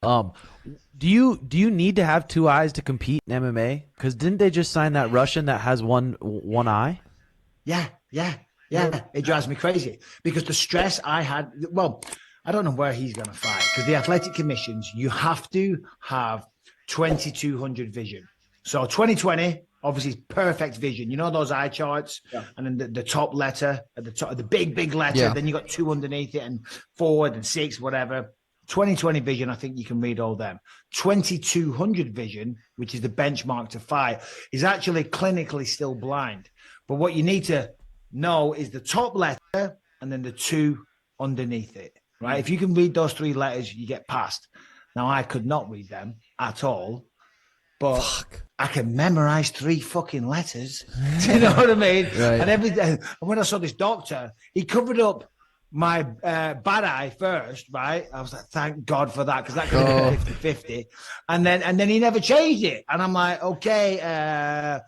Um, do you need to have two eyes to compete in MMA? Because didn't they just sign that Russian that has one eye? Yeah, yeah, yeah. It drives me crazy because the stress I had. Well, I don't know where he's going to fight because the athletic commissions, you have to have 2200 vision. So 2020, obviously, is perfect vision. You know those eye charts, Yeah. and then the top letter at the top, the big letter. Yeah. Then you got two underneath it, and forward and six, whatever. 2020 vision, I think you can read all them. 2200 vision, which is the benchmark to fight, is actually clinically still blind. But what you need to know is the top letter and then the two underneath it, right? If you can read those three letters, you get past. Now, I could not read them at all, but Fuck. I can memorize three fucking letters. Do you know what I mean? Right. And every day, and when I saw this doctor, he covered up my bad eye first, right? I was like, thank God for that, because that could have been 50-50. And then he never changed it. And I'm like, okay,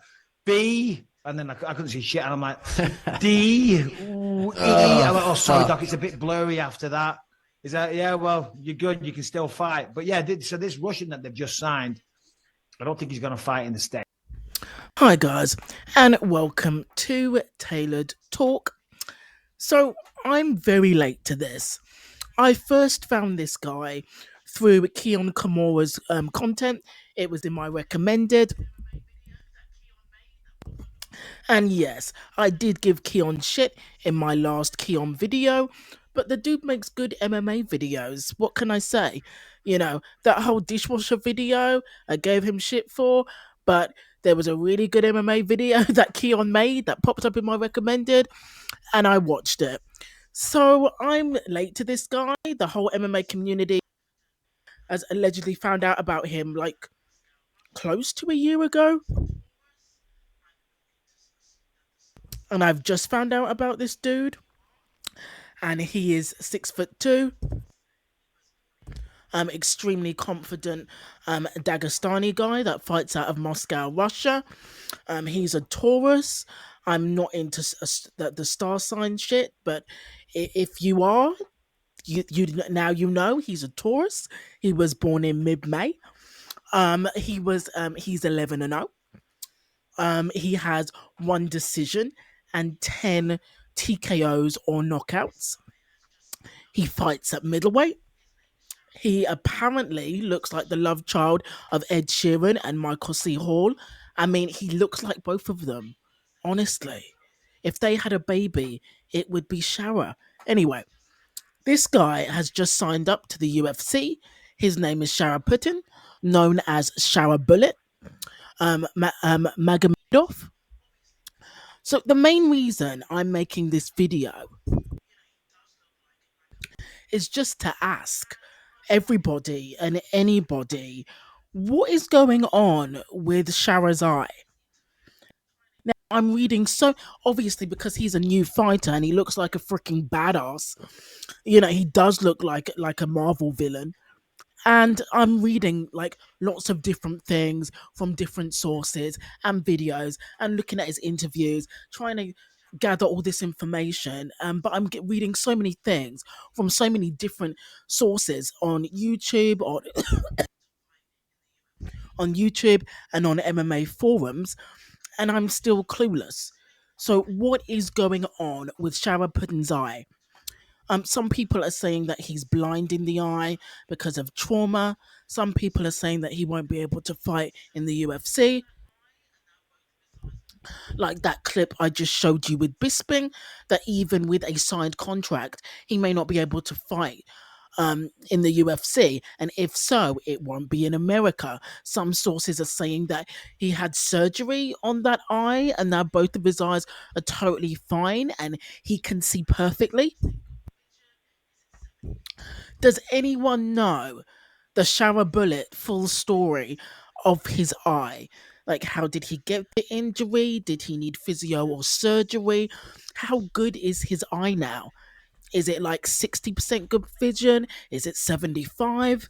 B, and then I couldn't see shit. And I'm like, D, ooh, E. I'm like, oh, sorry, doc, it's a bit blurry after that. Is that, yeah, well, you're good. You can still fight. But yeah, so this Russian that they've just signed, I don't think he's going to fight in the States. Hi, guys, and welcome to Tailored Talk. So, I'm very late to this. I first found this guy through Keon Kimura's content. It was in my recommended. And yes, I did give Keon shit in my last Keon video, but the dude makes good MMA videos. What can I say? That whole dishwasher video I gave him shit for, but there was a really good MMA video that Keon made that popped up in my recommended, and I watched it. So I'm late to this guy. The whole MMA community has allegedly found out about him like close to a year ago. And I've just found out about this dude. And he is 6'2", extremely confident Dagestani guy that fights out of Moscow, Russia. He's a Taurus. I'm not into the star sign shit, but if you are, you now you know he's a Taurus. He was born in mid-May. He's 11-0. He has one decision and 10 TKOs or knockouts. He fights at middleweight. He apparently looks like the love child of Ed Sheeran and Michael C. Hall. I mean, he looks like both of them. Honestly, if they had a baby, it would be Shara. Anyway, this guy has just signed up to the UFC. His name is Sharaputdin, known as Shara Bullet, Magomedov. So the main reason I'm making this video is just to ask everybody and anybody what is going on with Shara's eye. Now I'm reading so obviously because he's a new fighter and he looks like a freaking badass. He does look like a Marvel villain. And I'm reading like lots of different things from different sources and videos and looking at his interviews, trying to gather all this information. But I'm reading so many things from so many different sources on YouTube, on YouTube and on MMA forums, and I'm still clueless. So what is going on with Shara Puddin's eye? Some people are saying that he's blind in the eye because of trauma. Some people are saying that he won't be able to fight in the UFC. Like that clip I just showed you with Bisping, that even with a signed contract, he may not be able to fight in the UFC. And if so, it won't be in America. Some sources are saying that he had surgery on that eye and now both of his eyes are totally fine and he can see perfectly. Does anyone know the shower bullet full story of his eye? Like, how did he get the injury? Did he need physio or surgery? How good is his eye now? Is it like 60% good vision? Is it 75?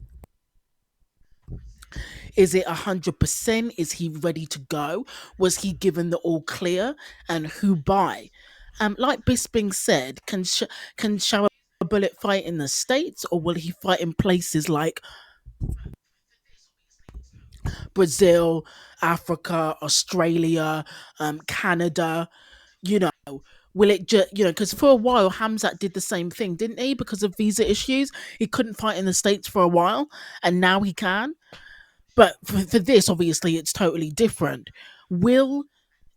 Is it 100%? Is he ready to go? Was he given the all clear? And who by? Like Bisping said, can Shower Bullet fight in the States or will he fight in places like Brazil, Africa, Australia, Canada. You know, will it just because for a while Hamzat did the same thing, didn't he? Because of visa issues, he couldn't fight in the States for a while, and now he can. But for this, obviously, it's totally different. Will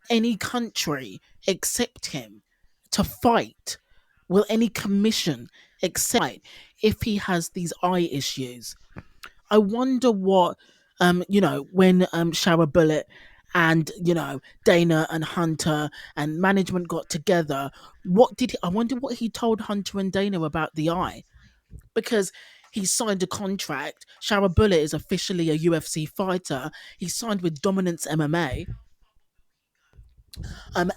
any country accept him to fight? Will any commission accept if he has these eye issues? I wonder what when Shower Bullet and Dana and Hunter and management got together. I wonder what he told Hunter and Dana about the eye, because he signed a contract. Shower Bullet is officially a UFC fighter. He signed with Dominance MMA.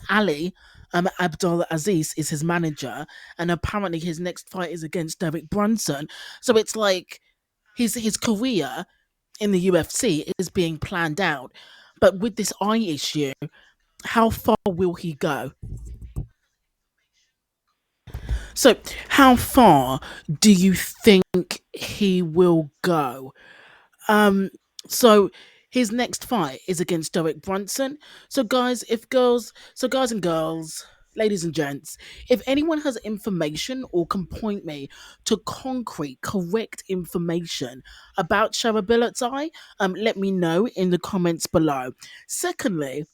Ali Abdul Aziz is his manager, and apparently his next fight is against Derek Brunson. So it's like his career in the UFC is being planned out. But with this eye issue, how far will he go? So, how far do you think he will go? Um, so his next fight is against Derek Brunson. So guys and girls, ladies and gents, if anyone has information or can point me to concrete, correct information about Sharabilat's eye, let me know in the comments below. Secondly,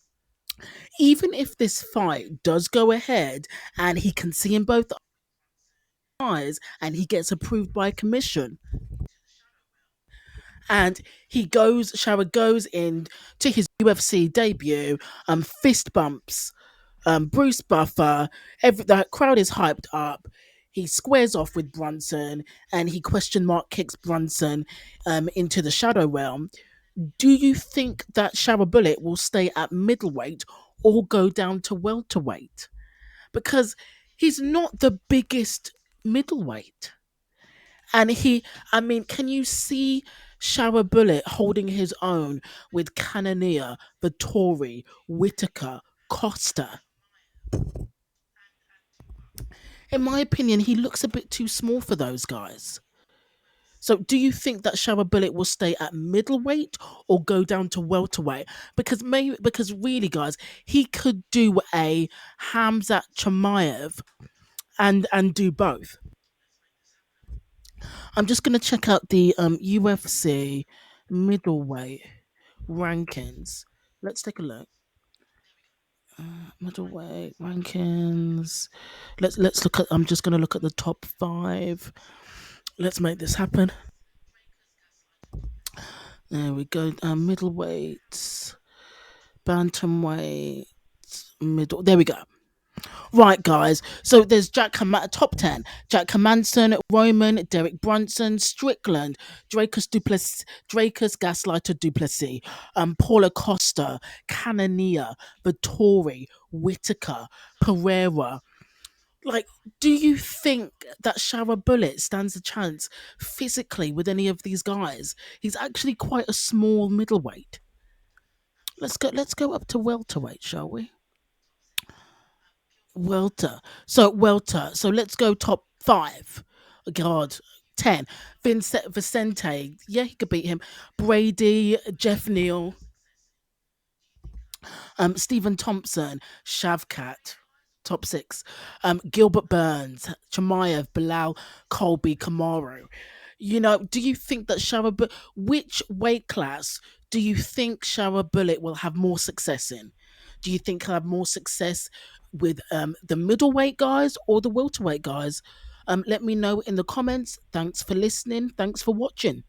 even if this fight does go ahead and he can see in both eyes and he gets approved by commission, and Shower goes in to his UFC debut, fist bumps, Bruce Buffer, the crowd is hyped up. He squares off with Brunson and he question mark kicks Brunson into the shadow realm. Do you think that Shower Bullet will stay at middleweight or go down to welterweight? Because he's not the biggest middleweight. And can you see Shower Bullet holding his own with Cannonier, Vittori, Whitaker, Costa? In my opinion, he looks a bit too small for those guys. So, do you think that Shower Bullet will stay at middleweight or go down to welterweight? Because really, guys, he could do a Hamzat Chimaev and do both. I'm just gonna check out the UFC middleweight rankings. Let's take a look. Middleweight rankings. Let's look at. I'm just gonna look at the top five. Let's make this happen. There we go. Middleweights, bantamweight, middle. There we go. Right, guys. So there's top 10. Jack Hermanson, Roman, Derek Brunson, Strickland, Dracus Gaslighter Duplessis, Paula Costa, Cannonier, Vittori, Whitaker, Pereira. Like, do you think that Shower Bullet stands a chance physically with any of these guys? He's actually quite a small middleweight. Let's go up to welterweight, shall we? Welter. So let's go top five. God, 10. Vicente. Yeah, he could beat him. Brady, Jeff Neal, Stephen Thompson, Shavkat. Top six. Gilbert Burns, Chimaev, Bilal, Colby, Kamaru. Do you think that which weight class do you think Shower Bullet will have more success in? Do you think he'll have more success with the middleweight guys or the welterweight guys? Let me know in the comments. Thanks for listening. Thanks for watching.